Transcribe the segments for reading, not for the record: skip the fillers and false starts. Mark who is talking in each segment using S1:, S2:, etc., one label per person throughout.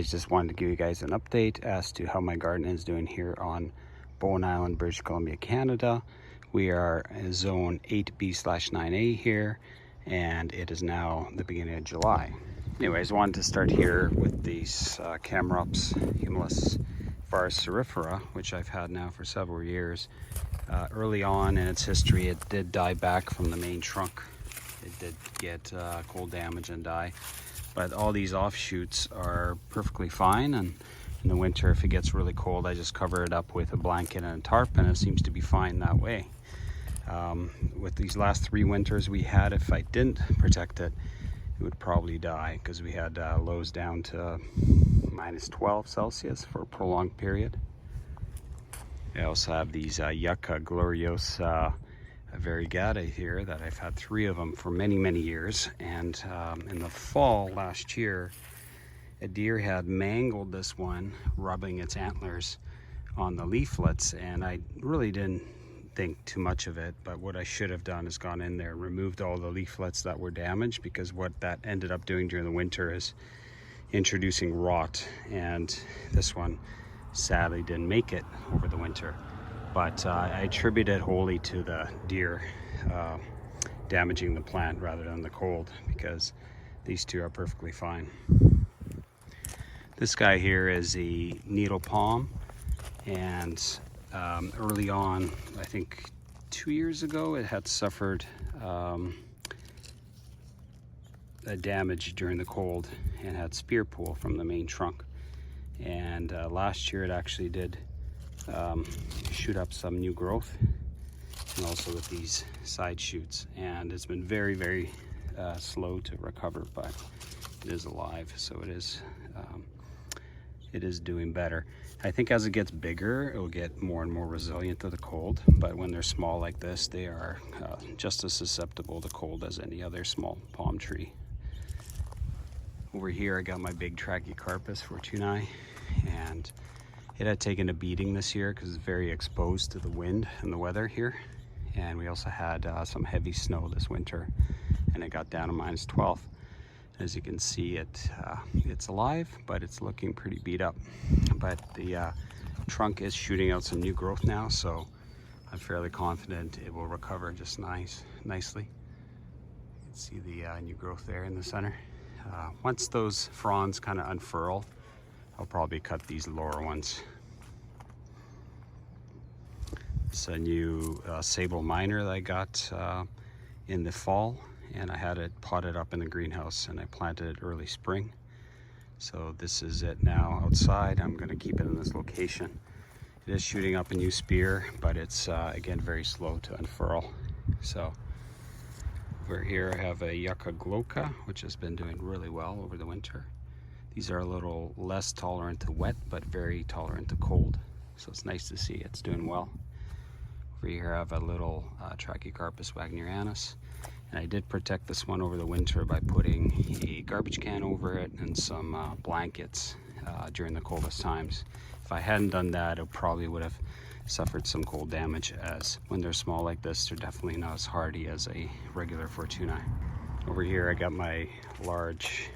S1: guys, just wanted to give you guys an update as to how my garden is doing here on Bowen Island, British Columbia, Canada. We are in zone 8B/9A here, and it is now the beginning of July. Anyways, I wanted to start here with these Camerops Humulus varicifera, which I've had now for several years. Early on in its history, it did die back from the main trunk. It did get cold damage and die. But all these offshoots are perfectly fine, and in the winter, if it gets really cold, I just cover it up with a blanket and a tarp, and it seems to be fine that way. With these last 3 winters we had, if I didn't protect it, it would probably die, because we had lows down to -12 Celsius for a prolonged period. I also have these Yucca gloriosa variegata here that I've had 3 of them for many years, and in the fall last year a deer had mangled this one, rubbing its antlers on the leaflets, and I really didn't think too much of it. But what I should have done is gone in there, removed all the leaflets that were damaged, because what that ended up doing during the winter is introducing rot, and this one sadly didn't make it over the winter. But I attribute it wholly to the deer damaging the plant rather than the cold, because these 2 are perfectly fine. This guy here is a needle palm, and early on, I think 2 years ago, it had suffered a damage during the cold and had spear pull from the main trunk. And last year it actually did shoot up some new growth, and also with these side shoots, and it's been very slow to recover, but it is alive, so it is doing better. I think as it gets bigger, it will get more and more resilient to the cold, but when they're small like this, they are just as susceptible to cold as any other small palm tree. Over here I got my big Trachycarpus fortunei, and it had taken a beating this year because it's very exposed to the wind and the weather here. And we also had some heavy snow this winter, and it got down to -12. As you can see, it's alive, but it's looking pretty beat up. But the trunk is shooting out some new growth now, so I'm fairly confident it will recover just nicely. You can see the new growth there in the center. Once those fronds kind of unfurl, I'll probably cut these lower ones. It's a new sable minor that I got in the fall, and I had it potted up in the greenhouse, and I planted it early spring. So this is it now outside. I'm going to keep it in this location. It is shooting up a new spear, but it's again very slow to unfurl. So over here I have a Yucca glauca, which has been doing really well over the winter. These are a little less tolerant to wet, but very tolerant to cold. So it's nice to see it's doing well. Over here I have a little Trachycarpus wagnerianus, and I did protect this one over the winter by putting a garbage can over it and some blankets during the coldest times. If I hadn't done that, it probably would have suffered some cold damage, as when they're small like this, they're definitely not as hardy as a regular fortunei. Over here I got my large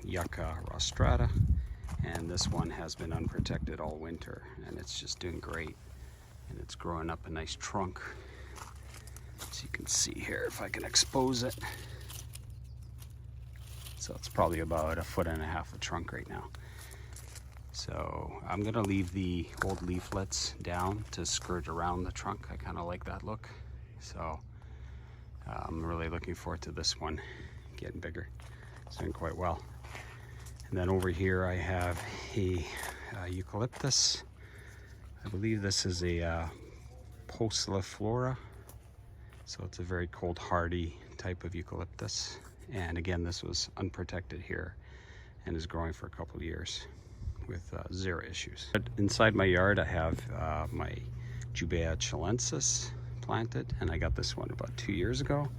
S1: Yucca rostrata, and this one has been unprotected all winter, and it's just doing great, and it's growing up a nice trunk, as you can see here if I can expose it. So it's probably about 1.5 foot of trunk right now. So I'm gonna leave the old leaflets down to skirt around the trunk. I kind of like that look, so I'm really looking forward to this one getting bigger. It's doing quite well. And then over here I have a eucalyptus. I believe this is a Poeciliflora. So it's a very cold hardy type of eucalyptus. And again, this was unprotected here and is growing for a couple of years with 0 issues. But inside my yard I have my Jubea chilensis planted, and I got this one about 2 years ago,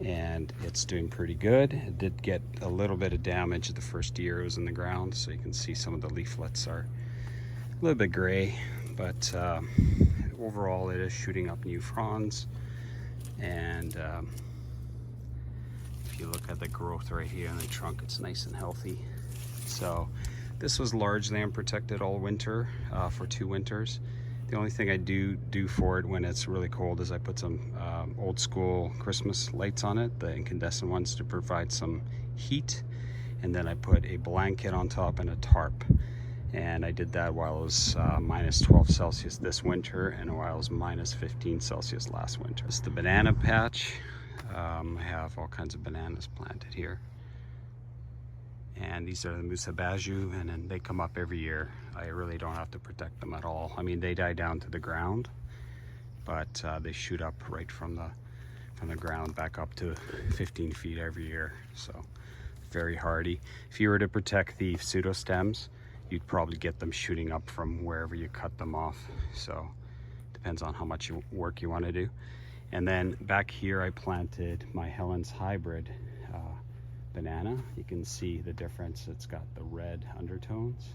S1: and it's doing pretty good. It did get a little bit of damage the first year it was in the ground, so you can see some of the leaflets are a little bit gray, but overall it is shooting up new fronds. And if you look at the growth right here in the trunk, it's nice and healthy. So this was largely unprotected all winter for 2 winters. The only thing I do for it when it's really cold is I put some old school Christmas lights on it, the incandescent ones, to provide some heat. And then I put a blanket on top and a tarp. And I did that while it was minus 12 Celsius this winter and while it was minus 15 Celsius last winter. It's the banana patch. I have all kinds of bananas planted here. And these are the Musa Baju, and then they come up every year. I really don't have to protect them at all. I mean, they die down to the ground, but they shoot up right from the ground back up to 15 feet every year. So very hardy. If you were to protect the pseudostems, you'd probably get them shooting up from wherever you cut them off. So depends on how much work you want to do. And then back here I planted my Helen's hybrid banana. You can see the difference. It's got the red undertones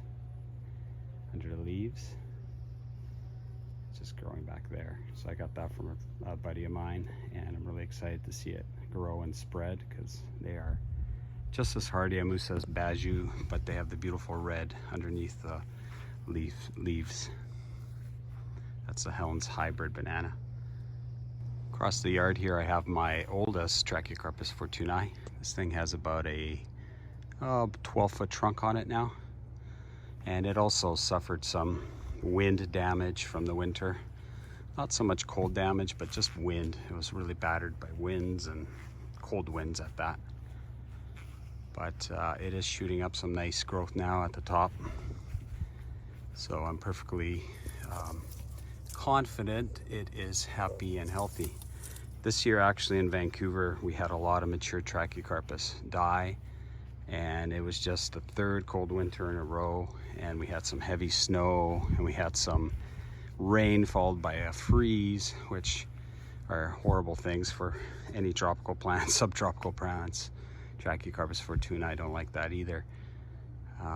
S1: under the leaves. It's just growing back there. So I got that from a buddy of mine, and I'm really excited to see it grow and spread because they are just as hardy as Musa's Baju, but they have the beautiful red underneath the leaves. That's the Helen's hybrid banana. Across the yard here I have my oldest Trachycarpus fortunei. This thing has about a 12-foot trunk on it now. And it also suffered some wind damage from the winter. Not so much cold damage, but just wind. It was really battered by winds, and cold winds at that. But it is shooting up some nice growth now at the top. So I'm perfectly confident it is happy and healthy. This year actually in Vancouver we had a lot of mature Trachycarpus die, and it was just the 3rd cold winter in a row, and we had some heavy snow and we had some rain followed by a freeze, which are horrible things for any tropical plants, subtropical plants. Trachycarpus fortunei don't like that either.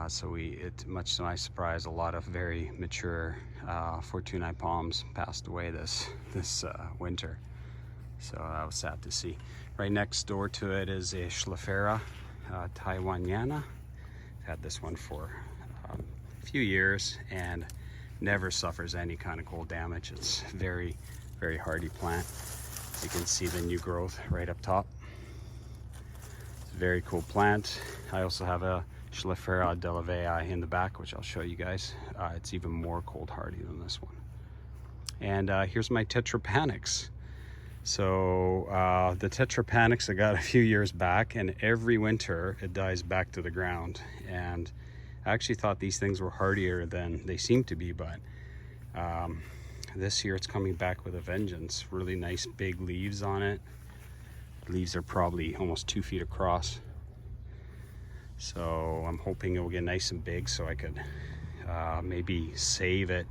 S1: So much to my surprise, a lot of very mature fortunei palms passed away this winter. So that was sad to see. Right next door to it is a Schlafera taiwaniana. I've had this one for a few years and never suffers any kind of cold damage. It's very, very hardy plant. You can see the new growth right up top. It's a very cool plant. I also have a Schlafera delavei in the back, which I'll show you guys. It's even more cold hardy than this one. And here's my Tetrapanax. So the Tetrapanax I got a few years back, and every winter it dies back to the ground. And I actually thought these things were hardier than they seem to be, but this year it's coming back with a vengeance. Really nice big leaves on it. Leaves are probably almost 2 feet across. So I'm hoping it will get nice and big so I could maybe save it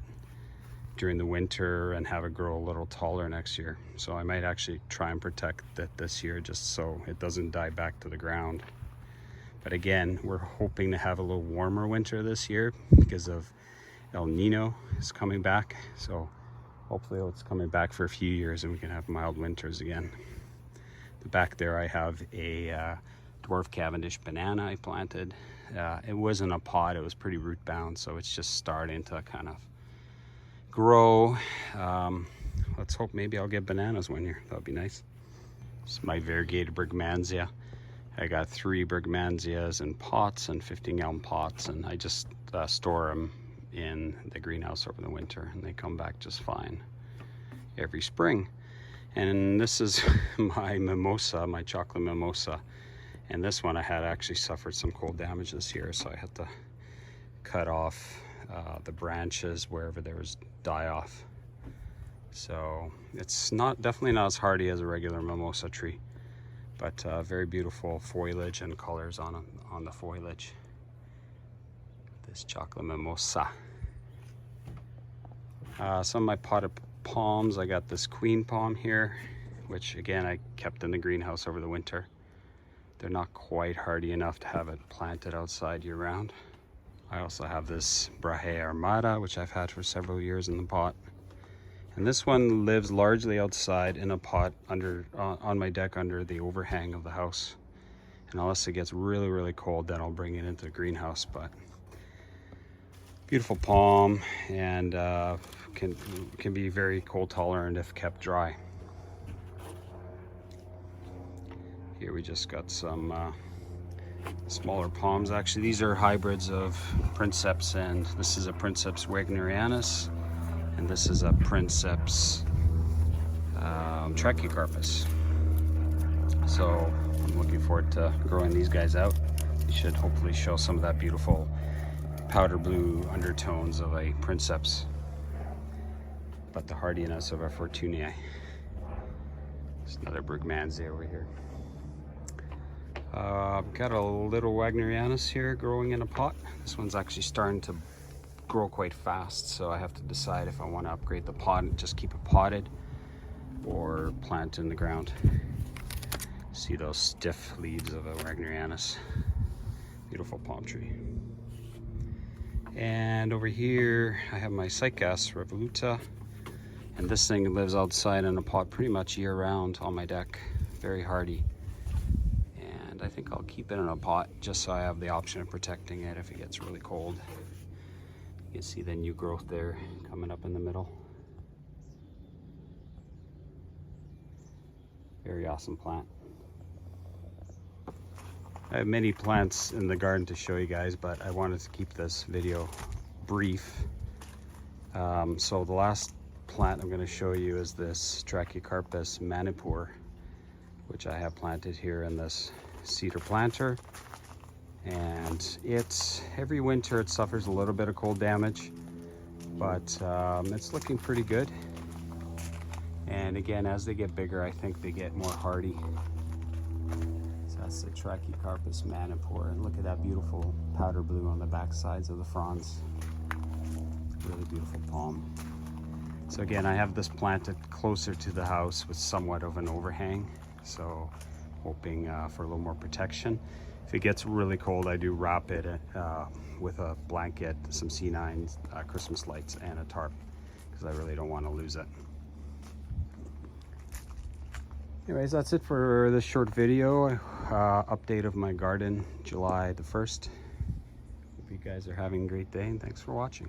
S1: during the winter and have it grow a little taller next year. So I might actually try and protect it this year just so it doesn't die back to the ground. But again, we're hoping to have a little warmer winter this year because of El Nino is coming back. So hopefully it's coming back for a few years and we can have mild winters again. The back there I have a dwarf Cavendish banana I planted. It wasn't a pot, it was pretty root bound, so it's just starting to kind of grow. Let's hope maybe I'll get bananas one year. That would be nice. This is my variegated Brugmansia. I got 3 Brugmansias in pots and 15-gallon pots, and I just store them in the greenhouse over the winter, and they come back just fine every spring. And this is my mimosa, my chocolate mimosa. And this one I had actually suffered some cold damage this year, so I had to cut off the branches wherever there was die off. So it's definitely not as hardy as a regular mimosa tree, but very beautiful foliage and colors on the foliage. This chocolate mimosa. Some of my potted palms, I got this queen palm here, which again I kept in the greenhouse over the winter. They're not quite hardy enough to have it planted outside year round. I also have this Brahe Armada, which I've had for several years in the pot. And this one lives largely outside in a pot on my deck under the overhang of the house. And unless it gets really, really cold, then I'll bring it into the greenhouse. But beautiful palm, and can be very cold tolerant if kept dry. Here we just got some smaller palms. Actually, these are hybrids of Princeps, and this is a Princeps wagnerianus, and this is a Princeps trachycarpus. So I'm looking forward to growing these guys out. They should hopefully show some of that beautiful powder blue undertones of a Princeps, but the hardiness of a Fortunii. There's another Brugmansia over here. I've got a little Wagnerianus here growing in a pot. This one's actually starting to grow quite fast, so I have to decide if I want to upgrade the pot and just keep it potted or plant in the ground. See those stiff leaves of a Wagnerianus. Beautiful palm tree. And over here I have my cycads revoluta, and this thing lives outside in a pot pretty much year round on my deck. Very hardy, and I think I'll keep it in a pot just so I have the option of protecting it if it gets really cold. You can see the new growth there coming up in the middle. Very awesome plant. I have many plants in the garden to show you guys, but I wanted to keep this video brief. So the last plant I'm going to show you is this Trachycarpus manipur, which I have planted here in this cedar planter. And every winter it suffers a little bit of cold damage, but it's looking pretty good. And again, as they get bigger, I think they get more hardy. That's the Trachycarpus manipur, and look at that beautiful powder blue on the back sides of the fronds. Really beautiful palm. So again, I have this planted closer to the house with somewhat of an overhang, so hoping for a little more protection. If it gets really cold, I do wrap it with a blanket, some C9 Christmas lights, and a tarp, because I really don't want to lose it. Anyways, that's it for this short video update of my garden, July the 1st. Hope you guys are having a great day, and thanks for watching.